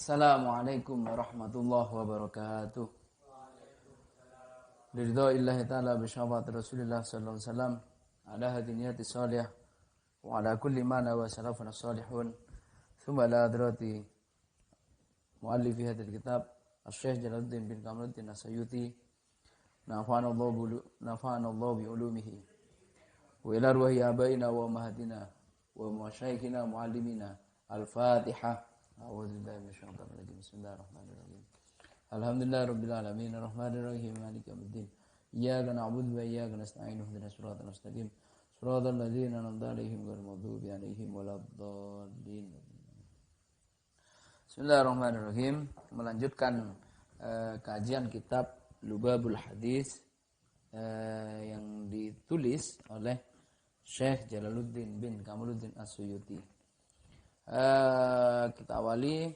Assalamualaikum warahmatullahi wabarakatuh. Biridha'illahi ta'ala bisyafaat Rasulillah sallallahu alaihi wasallam ala hadiniyati salih wa ala kulli ma nawa salafun salihun thumma la adrati muallifi hadil kitab Asy-Syaikh Jalaluddin bin Kamaluddin As-Sayuti nafa'anallahu bi ulumihi wa ila ruhi abaina wa ummahatina wa masyaikhina muallimina al-Fatihah. A'udzubillahi minasyaitonir rajim. Bismillahirrahmanirrahim. Alhamdulillahirabbil alamin arrahmanirrahim maliki yaumiddin. Iyyaka na'budu wa iyyaka nasta'in ihdinas siratal mustaqim. Siratal ladzina an'amta 'alaihim ghairil maghdubi 'alaihim waladdallin. Bismillahirrahmanirrahim. Melanjutkan kajian kitab Lubabul Hadis yang ditulis oleh Syekh Jalaluddin bin Kamaluddin As-Suyuti. Kita awali.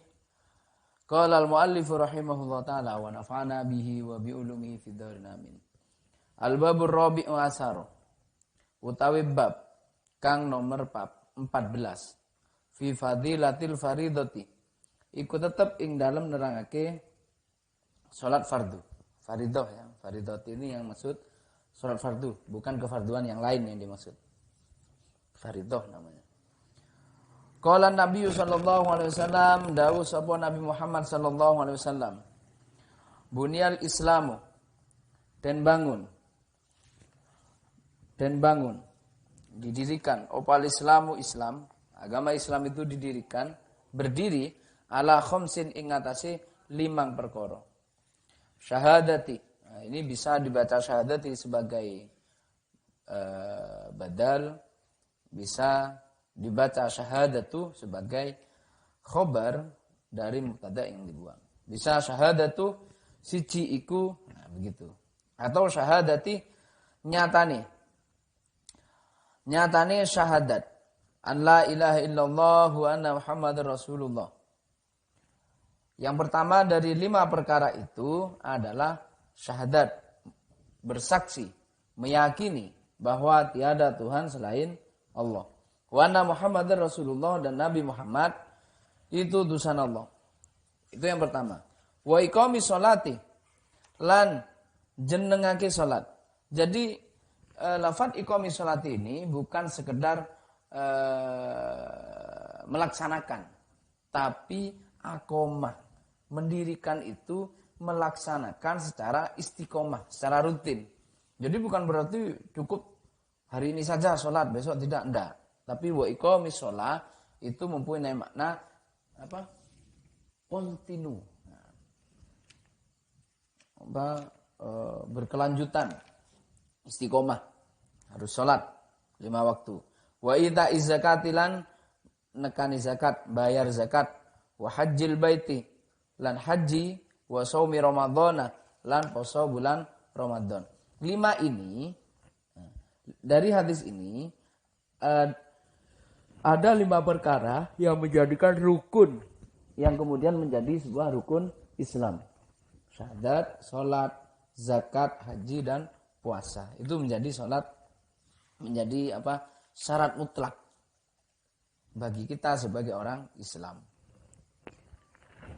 Qala al-muallif rahimahullah ta'ala wa nafa'ana bihi wa bi ulumihi fid dharin amin. Al-babur rabi'u asar. Utawi bab kang nomor 14. Fi fadilatil faridati. Iku tetep ing dalem nerangake salat fardu. Faridah ya. Faridat ini yang maksud salat fardu, bukan kefarduan yang lain yang dimaksud. Faridah namanya. Qala Nabi sallallahu alaihi wasallam, dawuh sapa Nabi Muhammad sallallahu alaihi wasallam. Bunyal Islamu, dan bangun didirikan opal Islamu Islam, agama Islam itu didirikan berdiri ala khamsin ing atase 5 perkara. Syahadati. Nah, ini bisa dibaca syahadati sebagai badal, bisa dibaca syahadatu sebagai khobar dari mubtada yang dibuang. Bisa syahadatu siji iku, nah begitu. Atau syahadati nyatane syahadat an la ilaha illallah wa anna muhammadar rasulullah. Yang pertama dari 5 perkara itu adalah syahadat, bersaksi, meyakini bahwa tiada Tuhan selain Allah. Wa anna Muhammadar Rasulullah, dan Nabi Muhammad itu utusan Allah. Itu yang pertama. Wa iqamis sholati, lan jenengake salat. Jadi lafaz iqamis sholati ini bukan sekedar melaksanakan, tapi aqomah, mendirikan itu melaksanakan secara istiqomah, secara rutin. Jadi bukan berarti cukup hari ini saja salat, besok tidak. Tapi wa iqamis shalah itu mempunyai makna apa? Kontinu. Berkelanjutan. Istiqomah. Harus salat 5 waktu. Wa ita'iz zakatilan nekani zakat, bayar zakat, wa hajjil baiti lan haji, wa shaumi ramadhana lan poso bulan Ramadan. 5 ini dari hadis ini ada 5 perkara yang menjadikan rukun, yang kemudian menjadi sebuah rukun Islam. Syahadat, salat, zakat, haji, dan puasa. Itu menjadi syarat mutlak bagi kita sebagai orang Islam.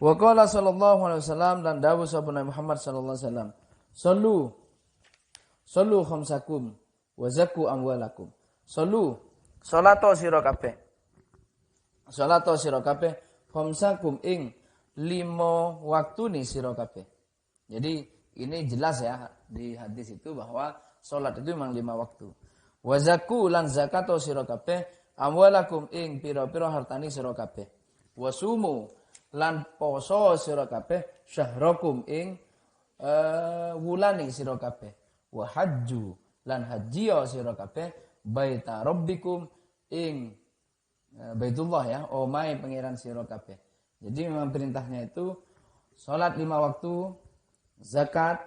Wa qala sallallahu alaihi wasallam, dan dawuh sahabat Muhammad sallallahu alaihi wasallam, Sallu khamsakum wa zakku amwalakum. Salato sira kabeh khamsakum ing 5 waktune sira kabeh. Jadi ini jelas ya di hadis itu bahwa salat itu memang 5 waktu. Wa zakku lan zakato sira kabeh amwalakum ing pira-pira hartane sira kabeh. Wa sumu lan poso sira kabeh syahrakum ing wulane sira kabeh. Wa hajju lan haji sira kabeh baita rabbikum ing Baitullah ya, omahe pangeran sira kabeh. Jadi memang perintahnya itu salat 5 waktu, zakat,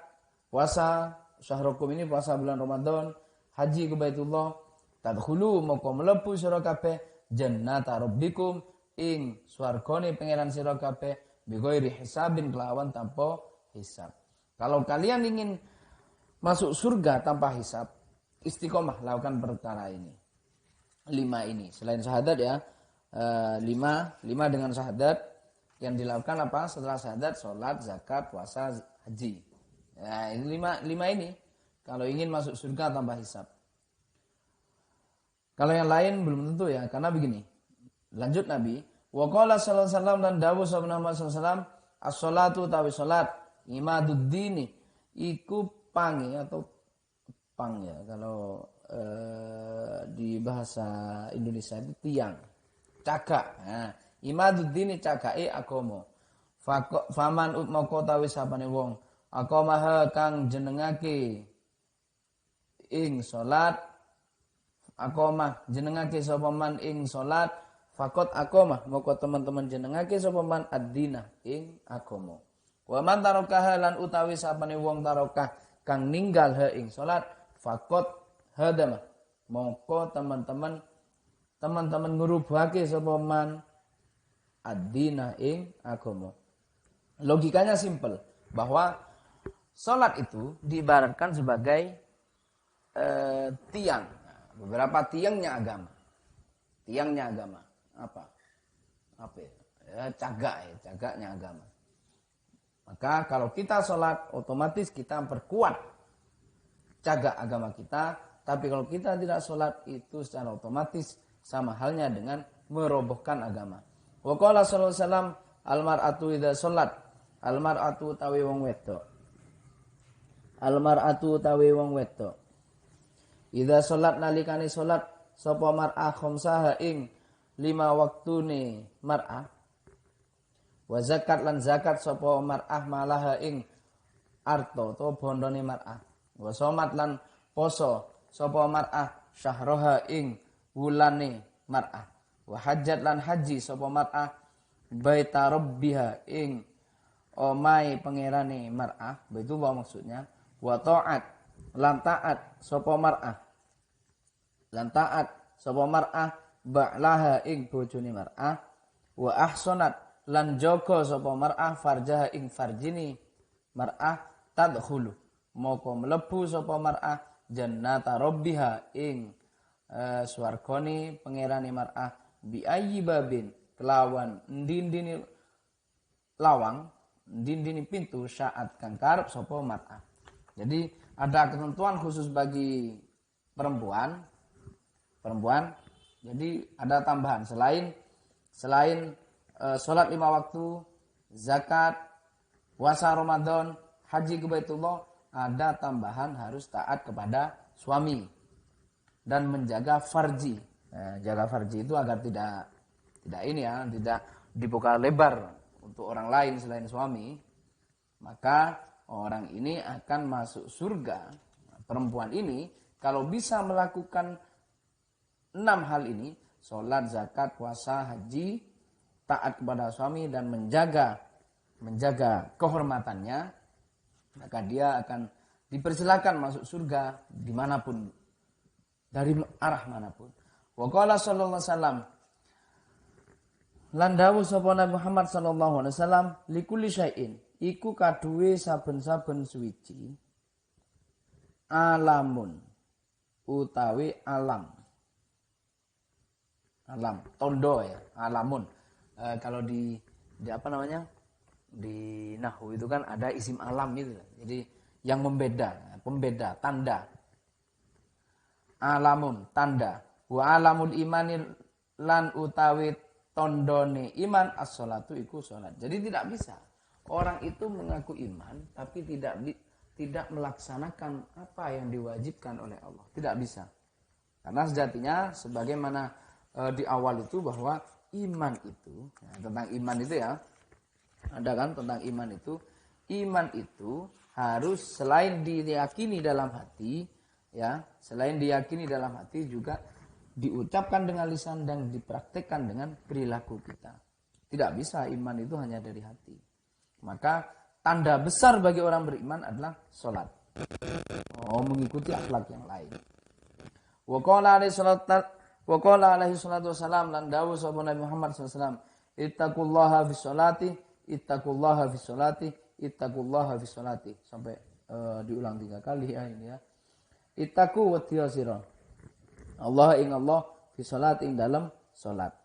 puasa, syahrukum ini puasa bulan Ramadan, haji ke Baitullah, tadkhulu moko mlebu sira kabeh jannata rabbikum ing swargane pangeran sira kabeh bighairi hisabin kelawan tanpa hisab. Kalau kalian ingin masuk surga tanpa hisab, istiqomah lakukan perkara ini. 5 ini. Selain syahadat ya, 5 dengan syahadat, yang dilakukan apa? Setelah syahadat, sholat, zakat, puasa, haji. Ya, ini lima ini. Kalau ingin masuk surga tanpa hisab. Kalau yang lain belum tentu ya, karena begini. Lanjut Nabi, wa qala sallallahu alaihi wasallam dan dawuh sahabat Muhammad sallallahu alaihi wasallam, as-sholatu tawi salat imaduddini iku pangi atau pang ya kalau di bahasa Indonesia itu tiang, cagak. Nah, imaduddini cagake agama. Faman moko tawi sapane wong agama kang jenengake ing salat aqamah jenengake sapa man ing salat fakot aqamah moko teman-teman jenengake sapa man ad-dina ing agama wa man tarakaha lan utawi sapane wong tarakah kang ninggal ha ing salat fakot hadama moko teman-teman ngrubuhake sapa man ad-dina ing agama. Logikanya simpel bahwa salat itu diibaratkan sebagai tiang. Beberapa tiangnya agama. Tiangnya agama. Apa ya? Cagaknya agama. Maka kalau kita sholat, otomatis kita perkuat cagak agama kita. Tapi kalau kita tidak sholat, itu secara otomatis sama halnya dengan merobohkan agama. Wa qala sallallahu alaihi wasallam al-mar'atu idza sholat. Al-mar'atu tawi wong wedok. Al-mar'atu tawi wong wedok. Idza sholat nalikane sholat sapa mar'ah khamsaha ing 5 waktune mar'ah. Wa zakat lan zakat sapa mar'ah malaha ing arta to bondone mar'ah. Wa somat lan poso sapa mar'ah syahroha ing wulane mar'ah. Wa hajjat lan haji sapa mar'ah baita rabbiha ing omai pangerane mar'ah. Itu apa maksudnya? Wa ta'at lan taat sapa mar'ah. Lan taat sapa mar'ah ba'laha ing bojone mar'ah. Wa ahsanat lan jaga sapa mar'ah farjaha ing farjini mar'ah tadkhulu moko mlebu sapa mar'ah jannata rabbiha ing swargane pangerane mar'ah bi ayyi babin kelawan ndindini lawang ndindini pintu syaat kang karep sapa mar'ah. Jadi ada ketentuan khusus bagi perempuan. Jadi ada tambahan selain sholat 5 waktu, zakat, puasa Ramadan, haji ke Baitullah, ada tambahan harus taat kepada suami dan menjaga farji. Nah, jaga farji itu agar tidak dibuka lebar untuk orang lain selain suami. Maka orang ini akan masuk surga. Perempuan ini kalau bisa melakukan 6 hal ini, sholat, zakat, puasa, haji, taat kepada suami dan menjaga kehormatannya, maka dia akan dipersilakan masuk surga dimanapun, dari arah manapun. Wa qala sallallahu alaihi wasallam lan dawuh sapa Nabi Muhammad sallallahu alaihi wasallam likulli syai'in iku kaduwe saben-saben suwiji alamun utawi alam tondo ya, alamun. Kalau di apa namanya? Di nahwu itu kan ada isim alam itu. Jadi yang pembeda, tanda. Alamun, tanda. Wa alamul imani lan utawi tondone iman as-sholatu iku sholat. Jadi tidak bisa orang itu mengaku iman tapi tidak melaksanakan apa yang diwajibkan oleh Allah. Tidak bisa. Karena sejatinya sebagaimana di awal itu bahwa iman itu tentang iman itu ya, ada kan tentang iman itu harus selain diyakini dalam hati ya, selain diyakini dalam hati juga diucapkan dengan lisan dan dipraktekkan dengan perilaku kita. Tidak bisa iman itu hanya dari hati. Maka tanda besar bagi orang beriman adalah sholat. Mengikuti akhlak yang lain. Wa qala alaihi salatu wasalam lan dawuh sapa Nabi Muhammad sallallahu alaihi wasallam ittaqullaha fis sholati ittaqullaha fis sholati ittaqullaha fis sholati sampai diulang 3 kali ya ini ya. Ittaqu wa tiyasira Allah ing Allah fis sholati ing dalam salat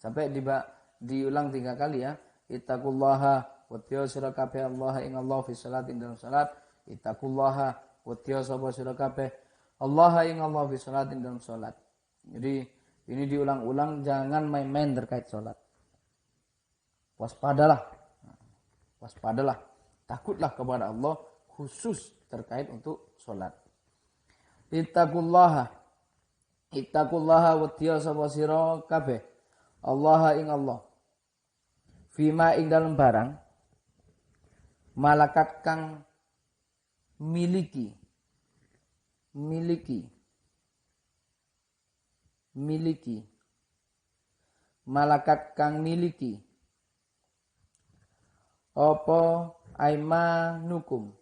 sampai diulang 3 kali ya. ittaqullaha wedya sira kabeh Allah ing Allah fi salatin dalam salat. Ittaqullaha wedya sapa sira kabeh Allah ing Allah fi salatin dalam salat. Jadi ini diulang-ulang, jangan main-main terkait salat. Waspadalah. Waspadalah. Takutlah kepada Allah khusus terkait untuk salat. Ittaqullaha wedya sapa sira kabeh Allah ing Allah fima ing dalem barang malakat kang miliki malakat kang miliki apa aimanukum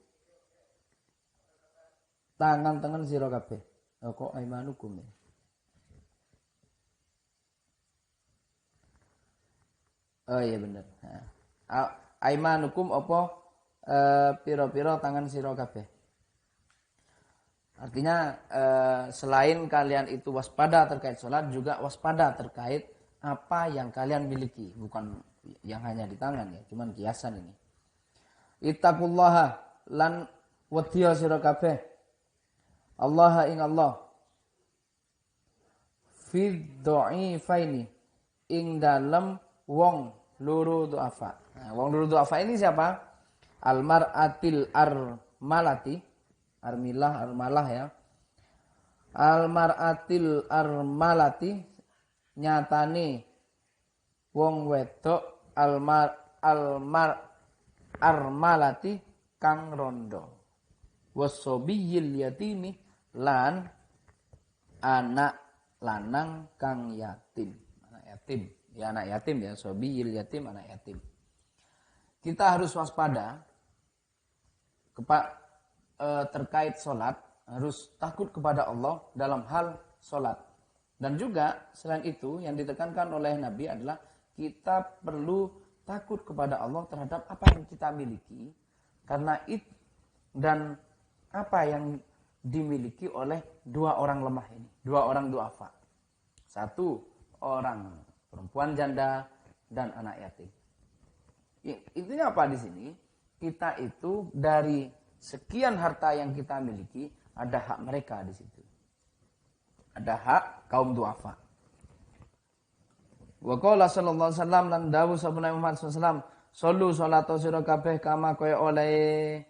tangan-tangan sira kabeh. Kok aimanukum ya? Oh iya bener. Aimanukum apa pira-pira tangan sira kabeh. Artinya selain kalian itu waspada terkait salat, juga waspada terkait apa yang kalian miliki, bukan yang hanya di tangan ya, cuman kiasan ini. Ittaqullaha lan wedya sira kabeh Allah ing Allah fi dha'ifaini ing dalem wong loro du'afa. Nah, wong loro du'afa ini siapa? Almar'atil armalati, armalah ya. Almar'atil armalati nyatane wong wedok armalati kang rondo. Wasobiyil yatimi lan anak lanang kang yatim. Anak yatim. Ya anak yatim ya, sobiyil yatim, anak yatim. Kita harus waspada terkait sholat, harus takut kepada Allah dalam hal sholat. Dan juga selain itu yang ditekankan oleh Nabi adalah kita perlu takut kepada Allah terhadap apa yang kita miliki, karena dan apa yang dimiliki oleh dua orang lemah ini, dua orang duafa. Satu orang perempuan janda dan anak yatim. Intinya apa di sini? Kita itu dari sekian harta yang kita miliki, ada hak mereka di situ. Ada hak kaum duafa. Wa qala sallallahu alaihi wasallam lan dawuh sabuna Muhammad sallallahu alaihi wasallam, "Shollu salata sira kabeh kama kaya oleh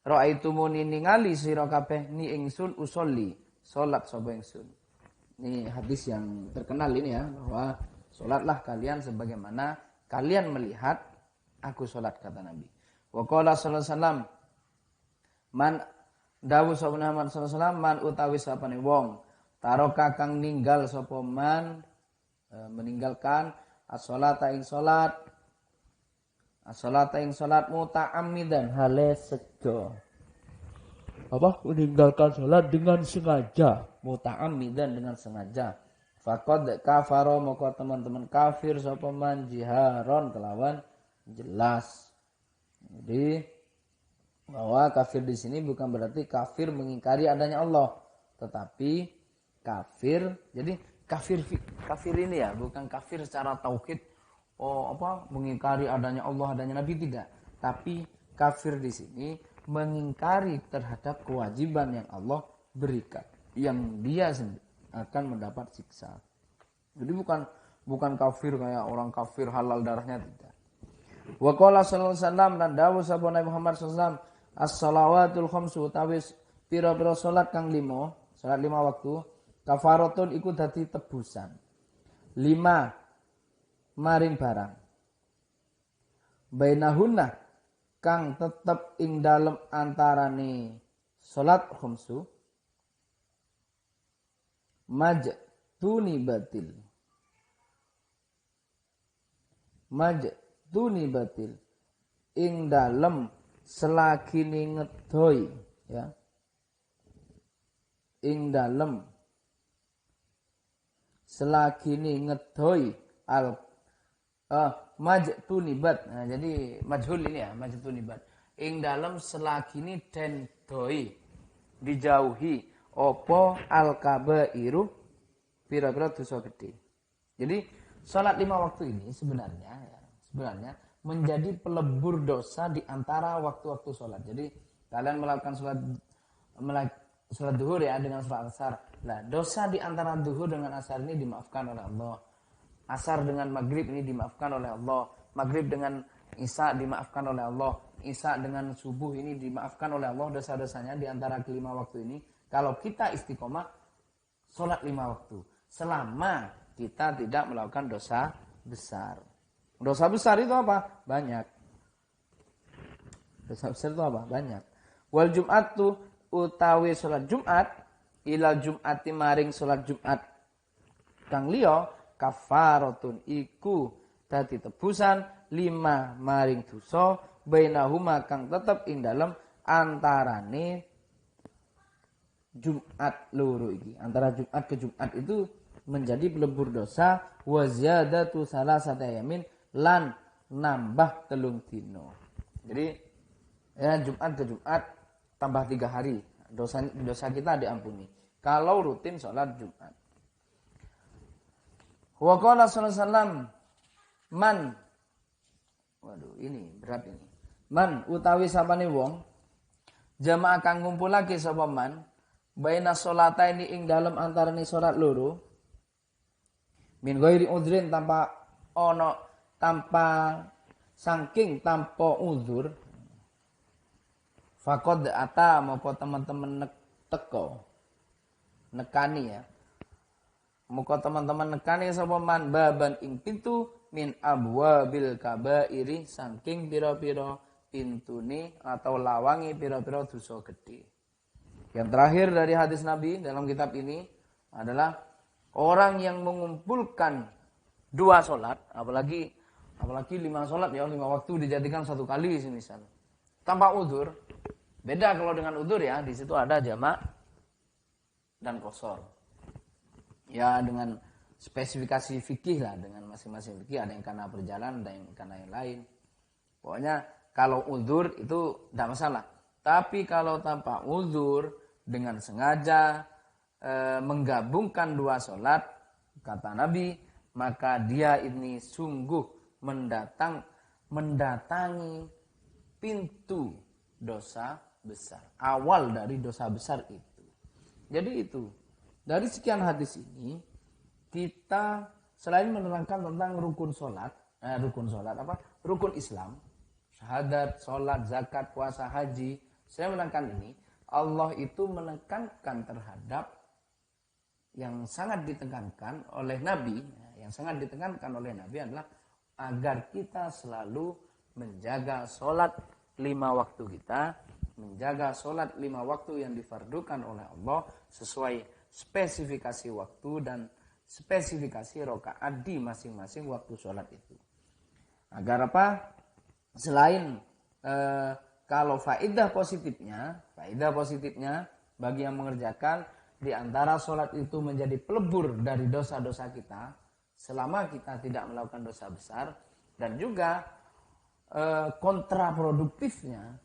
ra'aitumuni ningali sira kabeh ni ingsun usolli salat sapa ingsun." Ini hadis yang terkenal ini ya, bahwa salatlah kalian sebagaimana kalian melihat aku salat, kata Nabi. Wa qala sallallahu alaihi wasallam, man dawuh sapa Muhammad sallallahu alaihi wasallam, man utawi sapane wong taroka kang ninggal sapa man meninggalkan as-salata ing salat, as-salata ing salat muta'ammidan hale sedo. Apa? Meninggalkan salat dengan sengaja, muta'ammidan dengan sengaja. Faqad kafara, maka teman-teman kafir sapa man jiharon kelawan jelas. Jadi bahwa kafir di sini bukan berarti kafir mengingkari adanya Allah, tetapi kafir, jadi kafir ini ya bukan kafir secara tauhid, mengingkari adanya Allah, adanya Nabi, tidak. Tapi kafir di sini mengingkari terhadap kewajiban yang Allah berikan, yang dia sendiri akan mendapat siksa. Jadi bukan kafir kayak orang kafir halal darahnya, tidak. Wa qala sallallahu alaihi wasallam, dan dawuh sapa Nabi Muhammad sallallahu alaihi wasallam, as-salawatul khamsu tawis pira-pira salat kang 5, salat 5 waktu, kafaratun iku dadi tebusan 5 maring barang bainahunna kang tetep ing dalem antarane salat khamsu majduni batil ing dalem selagine ngedoi, ya, ing dalem selagine ngedoi majtunibat. Nah, jadi majhul ini ya, majtunibat. Ing dalem selagine den doi dijauhi opo al-kabairu pira-pira dosa gede. Jadi salat 5 waktu ini sebenarnya menjadi pelebur dosa di antara waktu-waktu sholat. Jadi kalian melakukan sholat duhur ya dengan sholat asar. Nah, dosa di antara duhur dengan asar ini dimaafkan oleh Allah. Asar dengan maghrib ini dimaafkan oleh Allah. Maghrib dengan isya dimaafkan oleh Allah. Isya dengan subuh ini dimaafkan oleh Allah dosa-dosanya di antara kelima waktu ini. Kalau kita istiqomah sholat 5 waktu. Selama kita tidak melakukan dosa besar. Dosa besar itu apa? Banyak. Dosa besar itu apa? Banyak. Wal Jum'atu utawi sholat Jumat. Ilal Jum'ati maring sholat Jumat. Kang liya kafaratun iku dadi tebusan 5 maring dosa bainahuma kang tetep ing dalem antarane Jumat loro iki. Antara Jumat ke Jumat itu menjadi pelebur dosa wa ziyadatu salasata yamin lan nambah 3 dino. Jadi ya Jumat ke Jumat tambah 3 hari. Dosa kita diampuni. Kalau rutin sholat Jumat. Wa qala sallallahu alaihi wasallam man, waduh ini berat ini. Man utawi sapane wong jamaah kang ngumpulake sapa man baina sholataini ing dalem antarane salat loro min ghairi udhrin tanpa saking tanpa uzur faqad ata moko teman-teman nekani ya. Muka teman-teman nekani sapa man baban ing pintu min abwabil kabairi saking pira-pira pintune atau lawangi pira-pira dosa gedhe. Yang terakhir dari hadis Nabi dalam kitab ini adalah orang yang mengumpulkan 2 sholat, apalagi 5 sholat ya, 5 waktu dijadikan 1 kali semisal. Tanpa udzur. Beda kalau dengan udzur ya, di situ ada jamak dan qasar. Ya dengan spesifikasi fikih lah, dengan masing-masing fikih ada yang karena perjalanan, ada yang karena yang lain. Pokoknya kalau uzur itu tidak masalah. Tapi kalau tanpa uzur dengan sengaja menggabungkan 2 sholat, kata Nabi, maka dia ini sungguh mendatangi pintu dosa besar. Awal dari dosa besar itu. Jadi itu. Dari sekian hadis ini, kita selain menerangkan tentang rukun Islam, syahadat, sholat, zakat, puasa, haji, saya menerangkan ini, Allah itu menekankan terhadap yang sangat ditekankan oleh Nabi, adalah agar kita selalu menjaga sholat 5 waktu kita, menjaga sholat 5 waktu yang difardukan oleh Allah sesuai spesifikasi waktu dan spesifikasi rakaat di masing-masing waktu sholat itu. Agar apa? Selain kalau faedah positifnya bagi yang mengerjakan di antara sholat itu menjadi pelebur dari dosa-dosa kita selama kita tidak melakukan dosa besar, dan juga kontraproduktifnya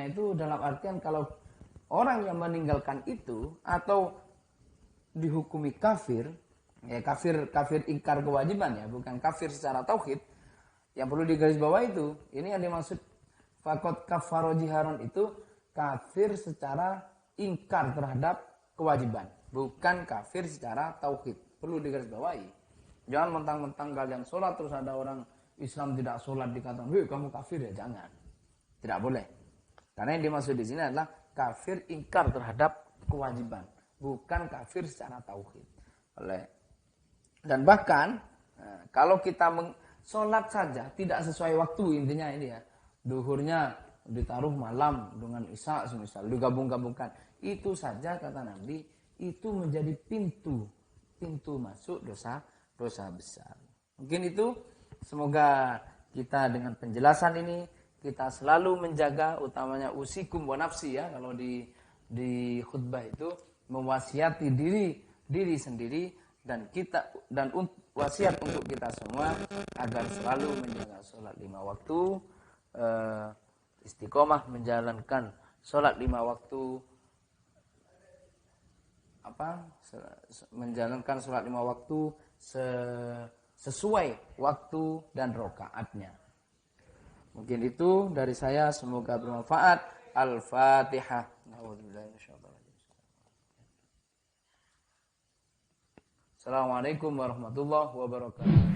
itu dalam artian kalau orang yang meninggalkan itu atau dihukumi kafir, ya kafir ingkar kewajiban ya, bukan kafir secara tauhid. Yang perlu digarisbawahi itu, ini yang dimaksud faqad kafaro jiharon itu kafir secara ingkar terhadap kewajiban, bukan kafir secara tauhid. Perlu digarisbawahi. Jangan mentang-mentang kalian sholat terus ada orang Islam tidak sholat dikatakan, "Hei, kamu kafir ya." Jangan. Tidak boleh. Karena yang dimaksud di sini adalah kafir ingkar terhadap kewajiban, bukan kafir secara tauhid. Dan bahkan kalau kita sholat saja tidak sesuai waktu, intinya ini ya, duhurnya ditaruh malam dengan isya semisal digabung-gabungkan, itu saja kata Nabi itu menjadi pintu masuk dosa besar. Mungkin itu, semoga kita dengan penjelasan ini kita selalu menjaga, utamanya usikum wa nafsi ya, kalau di khutbah itu mewasiati diri sendiri dan wasiat untuk kita semua agar selalu menjaga sholat 5 waktu, istiqomah menjalankan sholat 5 waktu, menjalankan sholat 5 waktu sesuai waktu dan rokaatnya. Mungkin itu dari saya, semoga bermanfaat. Al-Fatihah. Assalamualaikum warahmatullahi wabarakatuh.